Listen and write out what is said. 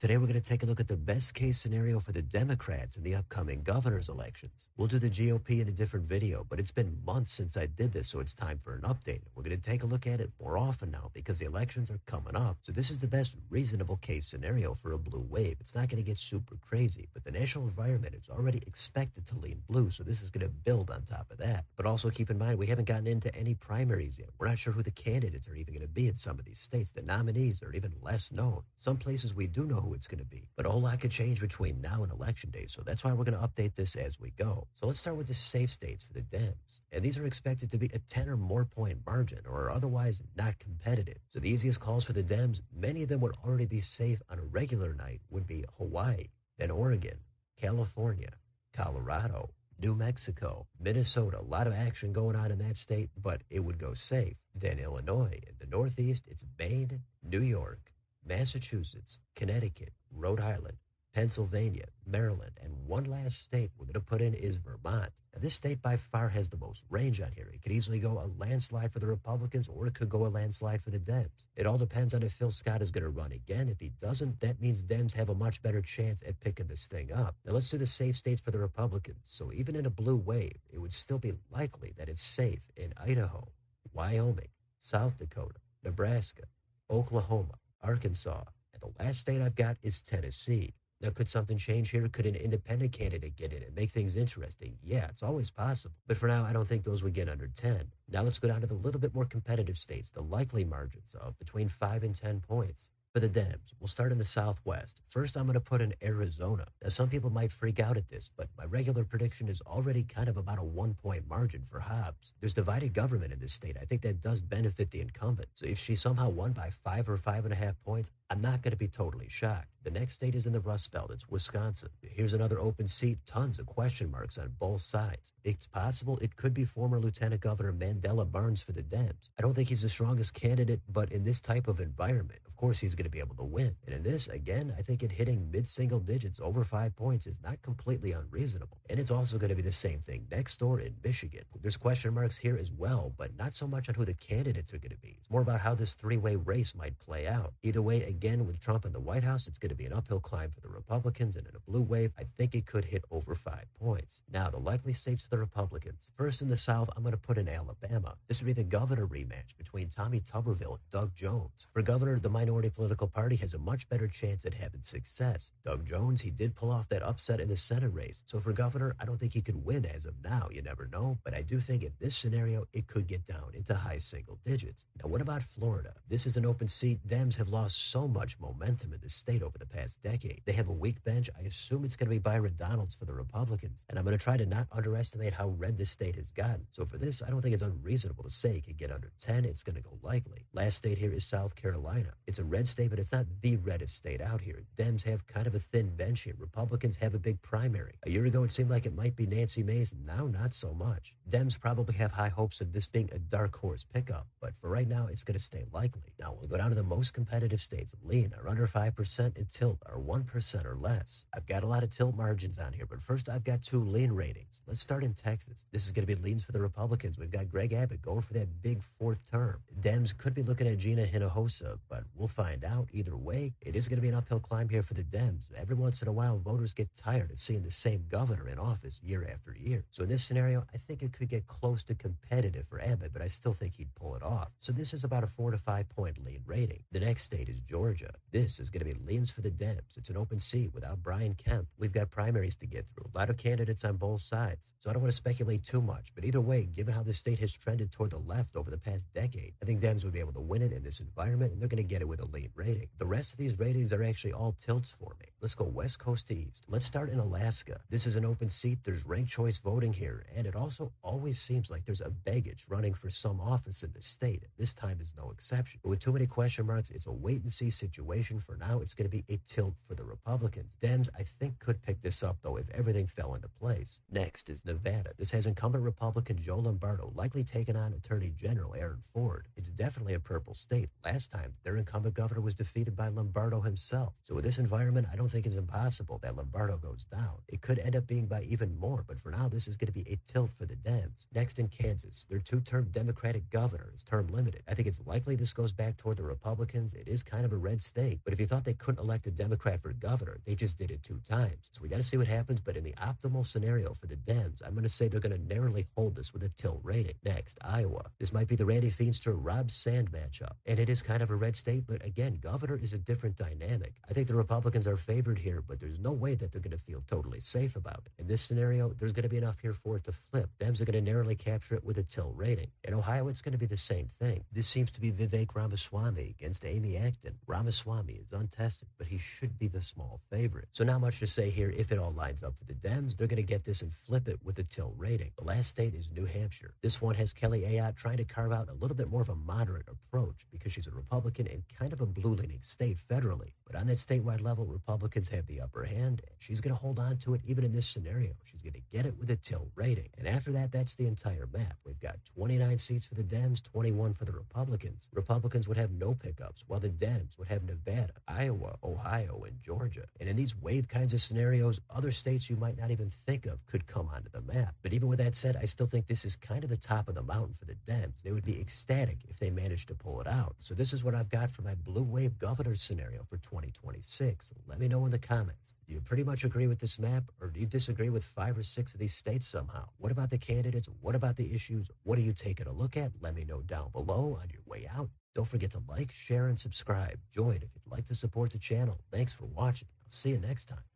Today, we're going to take a look at the best case scenario for the Democrats in the upcoming governor's elections. We'll do the GOP in a different video, but it's been months since I did this, so it's time for an update. We're going to take a look at it more often now because the elections are coming up. So this is the best reasonable case scenario for a blue wave. It's not going to get super crazy, but the national environment is already expected to lean blue, so this is going to build on top of that. But also keep in mind, we haven't gotten into any primaries yet. We're not sure who the candidates are even going to be in some of these states. The nominees are even less known. Some places we do know who it's going to be, but a whole lot could change between now and election day, so that's why we're going to update this as we go. So let's start with the safe states for the Dems, and these are expected to be a 10 or more point margin or are otherwise not competitive. So the easiest calls for the Dems, many of them would already be safe on a regular night, would be Hawaii, then Oregon, California, Colorado, New Mexico, Minnesota, a lot of action going on in that state, but it would go safe. Then Illinois, in the Northeast, it's Maine, New York, Massachusetts, Connecticut, Rhode Island, Pennsylvania, Maryland, and one last state we're going to put in is Vermont. Now, this state by far has the most range on here. It could easily go a landslide for the Republicans, or it could go a landslide for the Dems. It all depends on if Phil Scott is going to run again. If he doesn't, that means Dems have a much better chance at picking this thing up. Now, let's do the safe states for the Republicans. So even in a blue wave, it would still be likely that it's safe in Idaho, Wyoming, South Dakota, Nebraska, Oklahoma, Arkansas, and the last state I've got is Tennessee. Now, could something change here? Could an independent candidate get in and make things interesting? Yeah, it's always possible. But for now, I don't think those would get under 10. Now let's go down to the little bit more competitive states, the likely margins of between 5 and 10 points. For the Dems, we'll start in the Southwest. First, I'm going to put in Arizona. Now, some people might freak out at this, but my regular prediction is already kind of about a 1-point margin for Hobbs. There's divided government in this state. I think that does benefit the incumbent. So if she somehow won by 5 or 5.5 points, I'm not going to be totally shocked. The next state is in the Rust Belt. It's Wisconsin. Here's another open seat. Tons of question marks on both sides. It's possible it could be former Lieutenant Governor Mandela Barnes for the Dems. I don't think he's the strongest candidate, but in this type of environment, of course he's going to be able to win. And in this, again, I think it hitting mid-single digits over 5 points is not completely unreasonable. And it's also going to be the same thing next door in Michigan. There's question marks here as well, but not so much on who the candidates are going to be. It's more about how this three-way race might play out. Either way, again, with Trump in the White House, it's going to be an uphill climb for the Republicans, and in a blue wave, I think it could hit over 5 points. Now, the likely states for the Republicans. First in the South, I'm going to put in Alabama. This would be the governor rematch between Tommy Tuberville and Doug Jones. For governor, the minority political party has a much better chance at having success. Doug Jones, he did pull off that upset in the Senate race. So for governor, I don't think he could win as of now. You never know. But I do think in this scenario, it could get down into high single digits. Now, what about Florida? This is an open seat. Dems have lost so much momentum in the state over the past decade. They have a weak bench. I assume it's going to be Byron Donalds for the Republicans. And I'm going to try to not underestimate how red this state has gotten. So for this, I don't think it's unreasonable to say it could get under 10. It's going to go likely. Last state here is South Carolina. It's a red state, but it's not the reddest state out here. Dems have kind of a thin bench here. Republicans have a big primary. A year ago, it seemed like it might be Nancy Mace. Now, not so much. Dems probably have high hopes of this being a dark horse pickup, but for right now, it's going to stay likely. Now, we'll go down to the most competitive states. Lean are under 5% and tilt are 1% or less. I've got a lot of tilt margins on here, but first I've got 2 lean ratings. Let's start in Texas. This is going to be leans for the Republicans. We've got Greg Abbott going for that big 4th term. Dems could be looking at Gina Hinojosa, but we'll find out. Either way, it is going to be an uphill climb here for the Dems. Every once in a while, voters get tired of seeing the same governor in office year after year. So in this scenario, I think it could get close to competitive for Abbott, but I still think he'd pull it off. So this is about a 4 to 5 point lean rating. The next state is Georgia. This is going to be leans for the Dems. It's an open seat without Brian Kemp. We've got primaries to get through. A lot of candidates on both sides. So I don't want to speculate too much, but either way, given how this state has trended toward the left over the past decade, I think Dems would be able to win it in this environment, and they're going to get it with a lean rating. The rest of these ratings are actually all tilts for me. Let's go west coast to east. Let's start in Alaska. This is an open seat. There's ranked choice voting here, and it also always seems like there's a baggage running for some office in the state. This time is no exception. But with too many question marks, it's a wait-and-see situation. For now, it's going to be a tilt for the Republicans. Dems, I think, could pick this up, though, if everything fell into place. Next is Nevada. This has incumbent Republican Joe Lombardo likely taking on Attorney General Aaron Ford. It's definitely a purple state. Last time, their incumbent incumbent governor was defeated by Lombardo himself. So with this environment, I don't think it's impossible that Lombardo goes down. It could end up being by even more, but for now, this is going to be a tilt for the Dems. Next in Kansas, their two-term Democratic governor is term limited. I think it's likely this goes back toward the Republicans. It is kind of a red state, but if you thought they couldn't elect a Democrat for governor, they just did it 2 times. So we got to see what happens, but in the optimal scenario for the Dems, I'm going to say they're going to narrowly hold this with a tilt rating. Next, Iowa. This might be the Randy Feenstra Rob Sand matchup, and it is kind of a red state, but again, governor is a different dynamic. I think the Republicans are favored here, but there's no way that they're going to feel totally safe about it. In this scenario, there's going to be enough here for it to flip. Dems are going to narrowly capture it with a tilt rating. In Ohio, it's going to be the same thing. This seems to be Vivek Ramaswamy against Amy Acton. Ramaswamy is untested, but he should be the small favorite. So not much to say here. If it all lines up for the Dems, they're going to get this and flip it with a tilt rating. The last state is New Hampshire. This one has Kelly Ayotte trying to carve out a little bit more of a moderate approach because she's a Republican and kind of a blue-leaning state federally. But on that statewide level, Republicans have the upper hand, and she's going to hold on to it even in this scenario. She's going to get it with a tilt rating. And after that, that's the entire map. We've got 29 seats for the Dems, 21 for the Republicans. Republicans would have no pickups, while the Dems would have Nevada, Iowa, Ohio, and Georgia. And in these wave kinds of scenarios, other states you might not even think of could come onto the map. But even with that said, I still think this is kind of the top of the mountain for the Dems. They would be ecstatic if they managed to pull it out. So this is what I've got for my blue wave governor scenario for 2026. Let me know in the comments. Do you pretty much agree with this map, or do you disagree with 5 or 6 of these states somehow? What about the candidates? What about the issues? What are you taking a look at? Let me know down below on your way out. Don't forget to like, share, and subscribe. Join if you'd like to support the channel. Thanks for watching. I'll see you next time.